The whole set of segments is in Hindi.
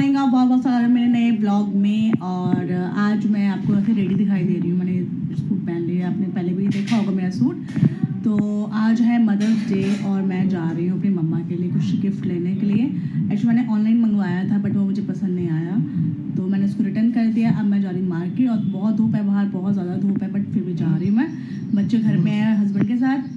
मॉर्निंग आप बहुत बहुत सारे मेरे नए ब्लॉग में। और आज मैं आपको ऐसे रेडी दिखाई दे रही हूँ। मैंने सूट पहन लिया, आपने पहले भी देखा होगा मेरा सूट। तो आज है मदर्स डे और मैं जा रही हूँ अपनी मम्मा के लिए कुछ गिफ्ट लेने के लिए। एक्चुअली मैंने ऑनलाइन मंगवाया था बट वो मुझे पसंद नहीं आया, तो मैंने उसको रिटर्न कर दिया। अब मैं जा रही हूँ मार्केट और बहुत धूप है बाहर, बहुत ज़्यादा धूप है, बट फिर भी जा रही हूँ मैं। बच्चे घर में हैं हस्बैंड के साथ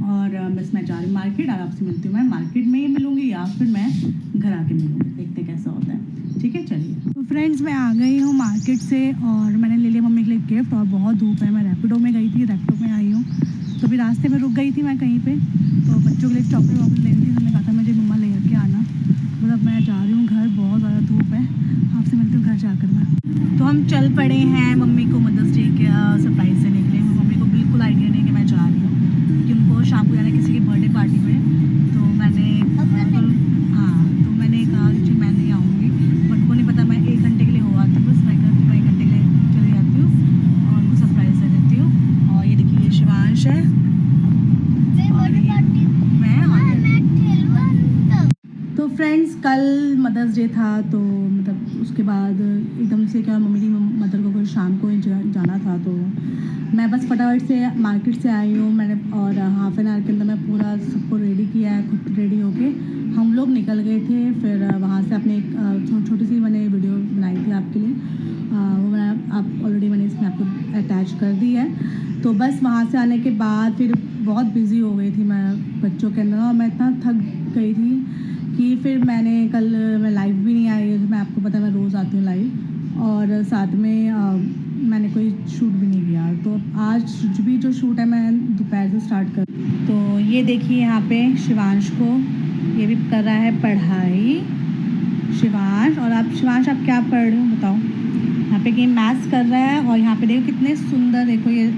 और बस मैं जा रही हूँ मार्केट। और आपसे मिलती हूँ मैं मार्केट में ही मिलूँगी या फिर मैं घर आके मिलूँगी, देखते कैसा होता है। ठीक है, चलिए। तो फ्रेंड्स मैं आ गई हूँ मार्केट से और मैंने ले लिया मम्मी के लिए गिफ्ट। और बहुत धूप है, मैं रैपिडो में गई थी, रैपिडो में आई हूँ, तो अभी रास्ते में रुक गई थी मैं कहीं पे, तो बच्चों के लिए चॉकलेट वॉकलेट लेनी थी। उन्होंने कहा था मुझे मम्मा ले के आना। मतलब मैं जा रही हूँ घर, बहुत ज़्यादा धूप है। आपसे मिलती हूँ घर जाकर मैं। तो हम चल पड़े हैं मम्मी को मदर्स डे का सरप्राइज़ देने के लिए। मम्मी को बिल्कुल आइडिया नहीं कि मैं जा रही हूँ, कि उनको शाम को जाना है किसी की बर्थडे पार्टी में। तो मैंने तो मैंने कहा कि मैं नहीं आऊँगी, बट को नहीं पता मैं 1 घंटे के लिए हो आती हूँ। बस मैं कहती हूँ 1 घंटे के लिए चली जाती हूँ और उनको सरप्राइज़ दे देती हूँ। और ये देखिए ये शिवांश है और तो फ्रेंड्स कल मदर्स डे था, तो मतलब उसके बाद एकदम से क्या मम्मी की मदर को शाम को ही जाना था, तो मैं बस फटाफट से मार्केट से आई हूँ मैंने। और हाफ एन आवर के अंदर मैं पूरा सबको रेडी किया है, खुद रेडी होके हम लोग निकल गए थे। फिर वहाँ से अपने एक छोटी सी मैंने वीडियो बनाई थी आपके लिए, वो मैं आप ऑलरेडी मैंने इसमें आपको अटैच कर दी है। तो बस वहाँ से आने के बाद फिर बहुत बिज़ी हो गई थी मैं बच्चों के अंदर, और मैं इतना थक गई थी कि फिर मैंने कल मैं लाइव भी नहीं आई। मैं आपको पता है मैं रोज़ आती हूँ लाइव, और साथ में मैंने कोई शूट भी नहीं किया। तो आज भी जो शूट है मैं दोपहर से स्टार्ट कर। तो ये देखिए यहाँ पे शिवांश को, ये भी कर रहा है पढ़ाई शिवांश। और आप शिवांश आप क्या पढ़ रहे हो बताओ। यहाँ पे गेम मैथ्स कर रहा है और यहाँ पे देखो कितने सुंदर, देखो ये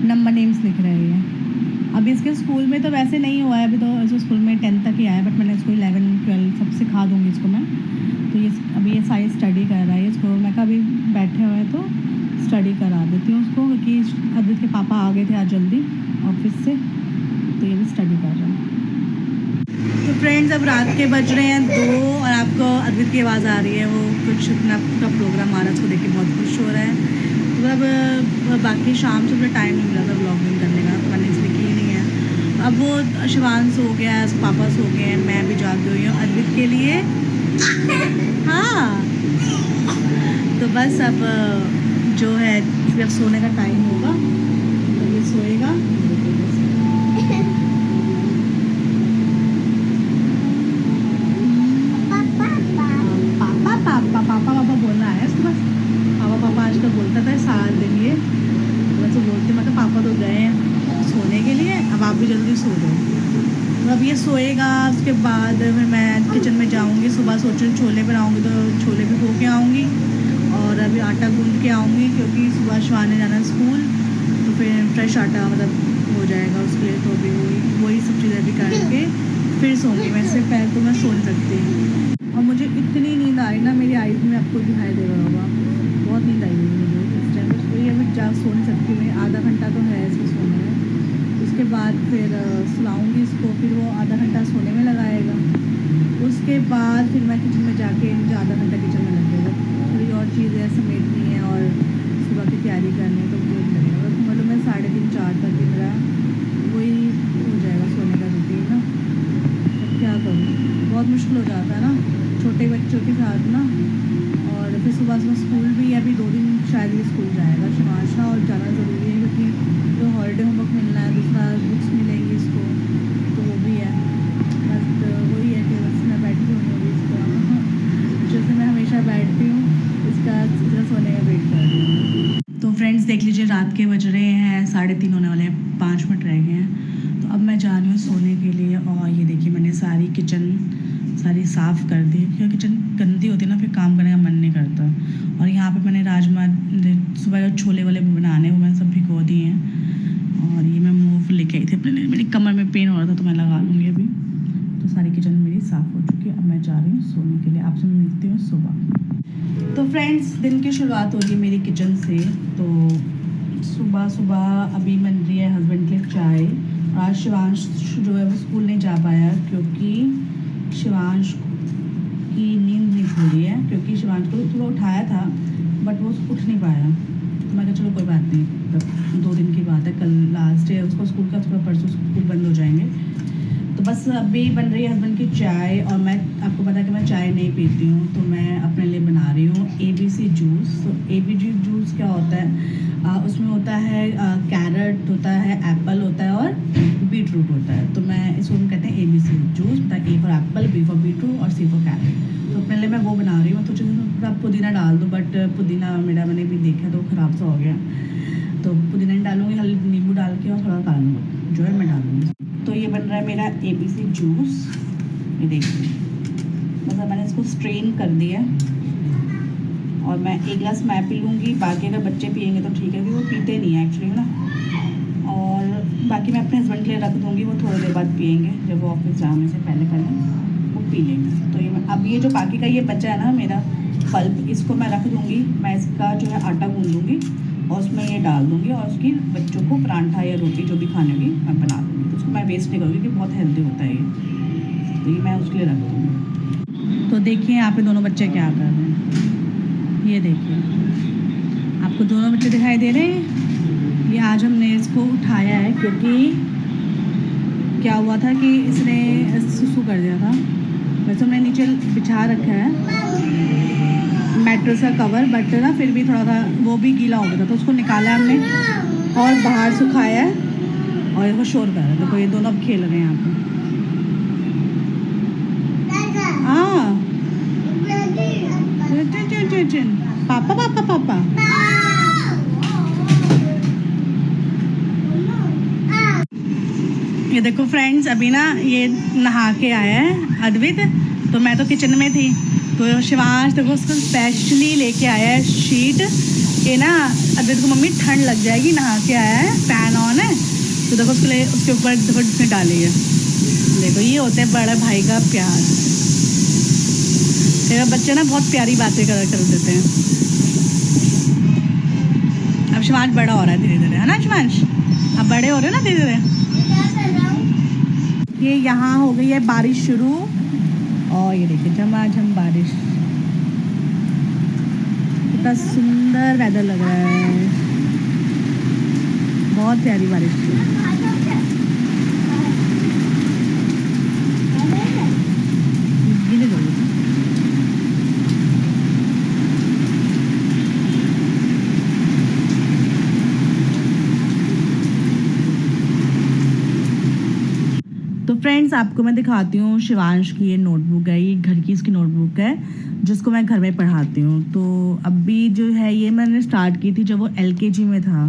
नंबर नेम्स लिख रहे हैं। अभी इसके स्कूल में तो वैसे नहीं हुआ है, अभी तो ऐसे स्कूल में 10th तक ही आया, बट मैंने इसको 11 12 सब सिखा दूँगी इसको मैं। तो ये अभी ये सारी स्टडी कर रहा है इसको। मैं कभी बैठे हुए हैं तो स्टडी करा देती हूँ उसको, क्योंकि अद्वित के पापा आ गए थे आज जल्दी ऑफिस से, तो ये भी स्टडी कर रहा है। तो फ्रेंड्स अब रात के बज रहे हैं 2 और आपको अद्वित की आवाज़ आ रही है, वो कुछ अपना का प्रोग्राम आ रहा है, उसको देख के बहुत खुश हो रहा है। मतलब बाकी शाम से मुझे टाइम नहीं मिला था ब्लॉगिंग करने का, तो मैंने इसलिए की नहीं है। अब वो शिवांश हो गया, पापा सो गए हैं, मैं भी जागी हुई हूँ अद्वित के लिए। हाँ तो बस अब जो है जब सोने का टाइम होगा तो ये सोएगा। पापा बोलना है इसके पास। पापा आजकल बोलता था सारा दिन, ये वैसे बोलते मतलब पापा तो गए हैं सोने के लिए, अब आप भी जल्दी सो जाओ। तो अब ये सोएगा, उसके बाद फिर मैं किचन में जाऊंगी। सुबह सोच रही हूँ छोले बनाऊंगी, तो छोले भी धो के आऊँगी और अभी आटा गूंद के आऊँगी, क्योंकि सुबह शिवान ने जाना स्कूल, तो फिर फ्रेश आटा मतलब हो जाएगा उसके लिए। तो अभी वही सब चीज़ें भी करके फिर सोऊंगी। वैसे पहले तो मैं सो नहीं सकती, और मुझे इतनी नींद आई ना, मेरी आईज में आपको दिखाई दे रहा होगा, बहुत नींद आई हुई मुझे इस टाइम। बस वही अभी जा सो नहीं सकती मैं, आधा घंटा तो है इसको सोने में। उसके बाद फिर सुलाऊंगी इसको, फिर वो आधा घंटा सोने में लगाएगा। उसके बाद फिर मैं किचन में जाके, मुझे आधा घंटा किचन में लगेगा, थोड़ी और चीज़ें समेटनी है और सुबह की तैयारी करनी है, तो मुझे लगेगा मतलब मैं 3:30 4 तक ही मेरा वही हो जाएगा सोने का रूटीन ना। अब क्या करूँ, बहुत मुश्किल हो जाता है ना छोटे बच्चों के साथ ना। और फिर सुबह स्कूल भी है, अभी 2 दिन शायद ही स्कूल जाएगा शिवांश, और जाना ज़रूरी है क्योंकि तो हॉलीडे होमवर्क मिलना है, दूसरा बुक्स मिलेंगी इसको, तो वो भी है। बस वही है कि बस मैं बैठी हुई हूँ इसको, जैसे मैं हमेशा बैठती हूँ इसका सोने का वेट कर रही हूँ। तो फ्रेंड्स देख लीजिए रात के बज रहे हैं 3:30 होने वाले हैं, 5 मिनट रह गए हैं। तो अब मैं जा रही हूँ सोने के लिए। और ये देखिए मैंने सारी किचन सारी साफ़ कर दी, क्योंकि किचन गंदी होती है ना, फिर काम करने का मन नहीं करता। और यहाँ पे मैंने राजमा सुबह जो छोले वाले बनाने वो मैंने सब भिगो दिए हैं। और ये मैं मूव लेके आई थी अपने लिए, मेरी कमर में पेन हो रहा था तो मैं लगा लूँगी अभी। तो सारी किचन मेरी साफ़ हो चुकी है, अब मैं जा रही हूँ सोने के लिए। आपसे मिलती हूँ सुबह। तो फ्रेंड्स दिन की शुरुआत हो रही है मेरी किचन से। तो सुबह अभी बन रही है हस्बैंड के लिए चाय। आज शिवांश जो है वो स्कूल नहीं जा पाया, क्योंकि शिवांश की नींद नहीं खुली है, क्योंकि शिवांश को थोड़ा उठाया था बट वो उठ नहीं पाया। तो मैं कहा चलो कोई बात नहीं, तब 2 दिन की बात है, कल लास्ट है उसको स्कूल का, थोड़ा परसों स्कूल बंद हो जाएंगे। तो बस अभी बन रही है हस्बैंड की चाय, और मैं आपको पता है कि मैं चाय नहीं पीती हूँ, तो मैं अपने लिए बना रही हूँ ABC जूस। तो ABC जूस क्या होता है, उसमें होता है कैरेट होता है, एप्पल होता है और बीट रूट होता है। तो मैं इसको हम कहते हैं ABC जूस, मतलब A for apple, B for beetroot और C फॉर कैरेट। तो पहले मैं वो बना रही हूँ, तो थोड़ा पुदीना डाल दूँ, बट पुदीना मेरा मैंने भी देखा तो ख़राब सा हो गया, तो पुदीना नहीं डालूँगी, हल्दी नींबू डाल के और थोड़ा काला नमक जो है मैं डालूँगी। तो ये बन रहा है मेरा ABC जूस, ये देखिए, मतलब मैंने इसको स्ट्रेन कर दिया, और मैं 1 गिलास मैं पी लूँगी, बाकी अगर बच्चे पियेंगे तो ठीक है, क्योंकि वो पीते नहीं है एक्चुअली ना, और बाकी मैं अपने हस्बैंड के लिए रख दूँगी, वो थोड़ी देर बाद पियेंगे, जब वो ऑफिस जाने से पहले वो पी लेंगे। तो ये अब ये जो बाकी का ये बचा है ना मेरा पल्प, इसको मैं रख दूँगी, मैं इसका जो है आटा गूँध दूँगी और उसमें ये डाल दूँगी, और उसकी बच्चों को परांठा या रोटी जो भी खाने होगी मैं बना दूँगी। तो उसको मैं वेस्ट नहीं करूँगी, कि बहुत हेल्दी होता है ये, तो ये मैं उसके लिए रख दूँगी। तो देखिए यहाँ पे दोनों बच्चे क्या कर रहे हैं, ये देखिए, आपको दोनों बच्चे दिखाई दे रहे हैं। ये आज हमने इसको उठाया है, क्योंकि क्या हुआ था कि इसने सुसु कर दिया था। वैसे हमने नीचे बिछा रखा है मैट्रेस का कवर, बट ना फिर भी थोड़ा सा वो भी गीला हो गया था, तो उसको निकाला हमने और बाहर सुखाया है, और वो शोर कर रहा है। देखो ये दोनों अब खेल रहे हैं यहाँ पे। हाँ, पापा पापा पापा। ये देखो फ्रेंड्स, अभी ना ये नहा के आया है अद्वित, तो मैं तो किचन में थी, तो शिवांश देखो उसको स्पेशली लेके आया है शीट, कि ना अद्वित को मम्मी ठंड लग जाएगी, नहा के आया है, फैन ऑन है, तो देखो उसके लिए उसके ऊपर देखो जिसने डाली है। देखो ये होता है बड़ा भाई का प्यार। मेरा बच्चे ना बहुत प्यारी बातें कर देते हैं। अब शिवांश बड़ा हो रहा है धीरे धीरे, है ना शिवांश, अब बड़े हो रहे हो ना धीरे धीरे। ये यहाँ हो गई है बारिश शुरू, और ये देखिए झमाझम बारिश, कितना सुंदर वेदर लग रहा है, बहुत प्यारी बारिश। तो फ्रेंड्स आपको मैं दिखाती हूँ शिवांश की ये नोटबुक है, ये घर की इसकी नोटबुक है, जिसको मैं घर में पढ़ाती हूँ। तो अभी जो है ये मैंने स्टार्ट की थी जब वो LKG में था,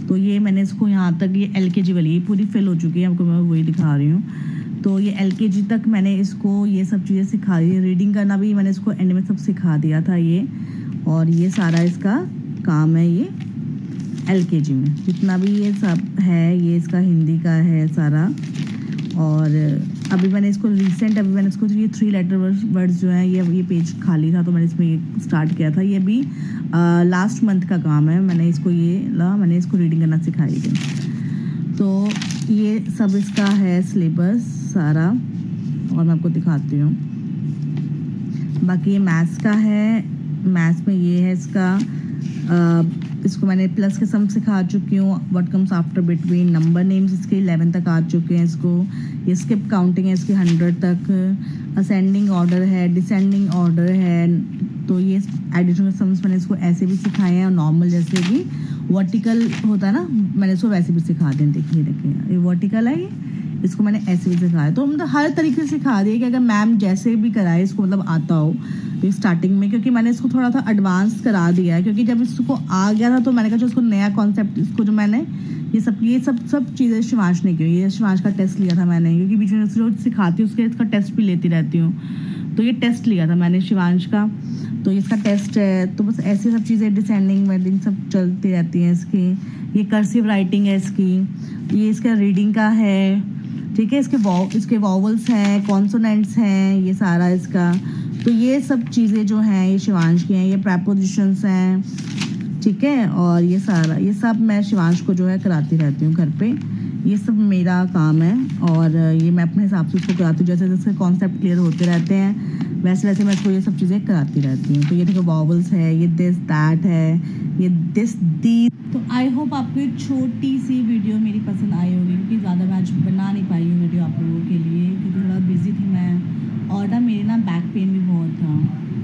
तो ये मैंने इसको यहाँ तक, ये LKG वाली ये पूरी फिल हो चुकी है, आपको मैं वही दिखा रही हूँ। तो ये LKG तक मैंने इसको ये सब चीज़ें सिखा दी, रीडिंग करना भी मैंने इसको एंड में सब सिखा दिया था ये, और ये सारा इसका काम है ये LKG में, जितना भी ये सब है ये इसका हिंदी का है सारा। और अभी मैंने इसको अभी मैंने इसको ये 3 लेटर वर्ड्स जो हैं ये पेज खाली था, तो मैंने इसमें ये स्टार्ट किया था। ये भी लास्ट मंथ का काम है, मैंने इसको रीडिंग करना सिखाई थी। तो ये सब इसका है सिलेबस सारा, और मैं आपको दिखाती हूँ। बाकी ये मैथ्स का है, मैथ्स में ये है इसको मैंने प्लस के सम सिखा चुकी हूँ, what comes after between, number names इसके 11 तक आ चुके हैं इसको, ये स्किप काउंटिंग है इसकी 100 तक, असेंडिंग ऑर्डर है, डिसेंडिंग ऑर्डर है, तो ये एडिशनल सम्स मैंने इसको ऐसे भी सिखाए हैं, और नॉर्मल जैसे कि वर्टिकल होता है ना, मैंने इसको वैसे भी सिखा दें। देखिए ये वर्टिकल है, ये इसको मैंने ऐसे भी सिखाया, तो मतलब हर तरीके से सिखा दिया कि अगर मैम जैसे भी कराए इसको मतलब आता हो। तो स्टार्टिंग में क्योंकि मैंने इसको थोड़ा सा एडवांस करा दिया है, क्योंकि जब इसको आ गया था तो मैंने कहा जो इसको नया कॉन्सेप्ट, इसको जो मैंने ये सब चीज़ें शिवांश ने की, ये शिवांश का टेस्ट लिया था मैंने, क्योंकि बीच में जो सिखाती हूँ उसके इसका टेस्ट भी लेती रहती हूँ, तो ये टेस्ट लिया था मैंने शिवांश का, तो इसका टेस्ट है। तो बस ऐसी सब चीज़ें डिसेंडिंग वेडिंग सब चलती रहती हैं इसकी। ये कर्सिव राइटिंग है इसकी, ये इसका रीडिंग का है, ठीक है, इसके वॉवल्स हैं, कॉन्सोनेंट्स हैं, ये सारा इसका। तो ये सब चीज़ें जो हैं ये शिवांश की हैं, ये प्रेपोजिशंस हैं, ठीक है, और ये सब मैं शिवांश को जो है कराती रहती हूँ घर पे। ये सब मेरा काम है और ये मैं अपने हिसाब से उसको कराती हूँ। जैसे जैसे कॉन्सेप्ट क्लियर होते रहते हैं वैसे वैसे मैं इसको ये सब चीज़ें कराती रहती हूँ। तो ये देखो वॉवल्स है, ये दिस दैट है, ये दिस दी। तो आई होप आपको एक छोटी सी वीडियो मेरी पसंद आई होगी, क्योंकि ज़्यादा मैं आज बना नहीं पाई हूँ वीडियो आप लोगों के लिए, क्योंकि थोड़ा बिजी थी मैं। और ना मेरे ना बैक पेन भी बहुत था,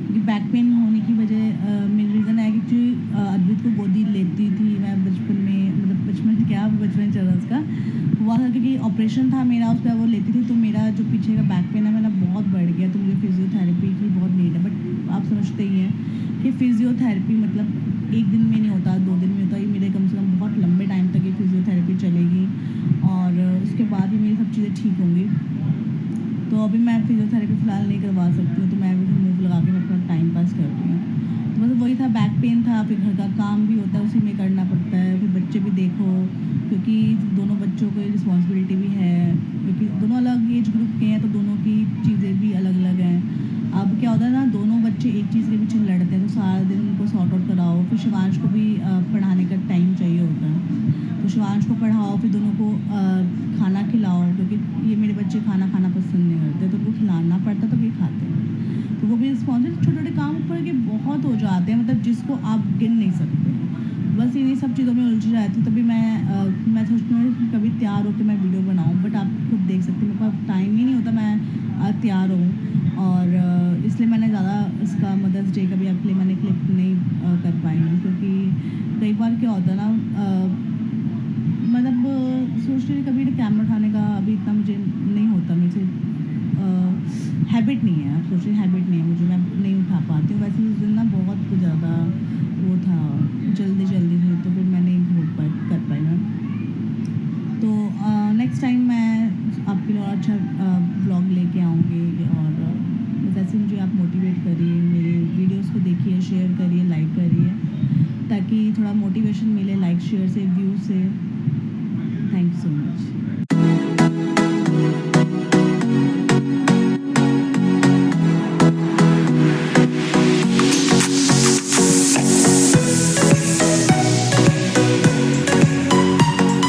क्योंकि बैक पेन होने की वजह मेरी रीज़न है कि अद्वित को गोदी लेती थी मैं बचपन में, मतलब बचपन क्या बचपन चल रहा उसका हुआ था, क्योंकि ऑपरेशन था मेरा उस पर वो लेती थी। तो मेरा जो पीछे का बैक पेन है मेरा बहुत बढ़ गया, तो मुझे फिजियोथेरेपी की बहुत नीड है। बट आप समझते ही हैं कि फिजियोथेरेपी मतलब एक दिन में नहीं होता, 2 दिन में होता, ये मेरे कम से कम बहुत लंबे टाइम तक ये फिजियोथेरेपी चलेगी और उसके बाद ही मेरी सब चीज़ें ठीक होंगी। तो अभी मैं फिजियोथेरेपी फ़िलहाल नहीं करवा सकती हूँ, तो मैं अभी मूव लगा के मैं अपना टाइम पास कर रही हूँ। तो मतलब वही था, बैक पेन था, फिर घर का काम भी होता है उसी में करना पड़ता है, फिर बच्चे भी देखो, क्योंकि दोनों बच्चों को रिस्पॉन्सिबिलिटी भी है, क्योंकि दोनों अलग एज ग्रुप के हैं तो दोनों की चीज़ें भी अलग अलग हैं। अब क्या होता है ना, दोनों बच्चे एक चीज़ के पीछे लड़ते हैं तो सारा दिन उनको सॉर्ट आउट कराओ, फिर शिवांश को भी पढ़ाने का टाइम चाहिए होता है, तो शिवांश को पढ़ाओ, फिर दोनों को खाना खिलाओ, क्योंकि ये मेरे बच्चे खाना पसंद नहीं करते, तो उनको खिलाना पड़ता तो भी खाते हैं। तो वो भी रिस्पॉन्सिबल छोटे छोटे काम ऊपर के बहुत हो जाते हैं, मतलब जिसको आप गिन नहीं सकते। बस इन्हीं सब चीज़ों में उलझी रहती हूँ, तभी मैं सोचती हूँ कि कभी तैयार होकर मैं वीडियो बनाऊँ, बट आप खुद देख सकते हैं मेरे पास टाइम ही नहीं होता मैं तैयार हूँ। और इसलिए मैंने ज़्यादा इसका मदर्स डे का भी आपके लिए मैंने क्लिप नहीं कर पाई हूँ, क्योंकि कई बार क्या होता है ना, मतलब सोच रही कभी कैमरा उठाने का अभी इतना मुझे नहीं होता, मुझे हैबिट नहीं है। आप सोच रहे हैबिट नहीं है मुझे, मैं नहीं उठा पाती हूँ। वैसे उस दिन ना बहुत ज़्यादा वो था, जल्दी थी, तो फिर मैं नहीं कर पाई मैं। तो नेक्स्ट टाइम मैं आपके लिए और अच्छा ब्लॉग लेके आऊँगी। और जैसे मुझे आप मोटिवेट करिए, मेरे वीडियोस को देखिए, शेयर करिए, लाइक करिए, ताकि थोड़ा मोटिवेशन मिले लाइक शेयर से, व्यू से। Thank you so much.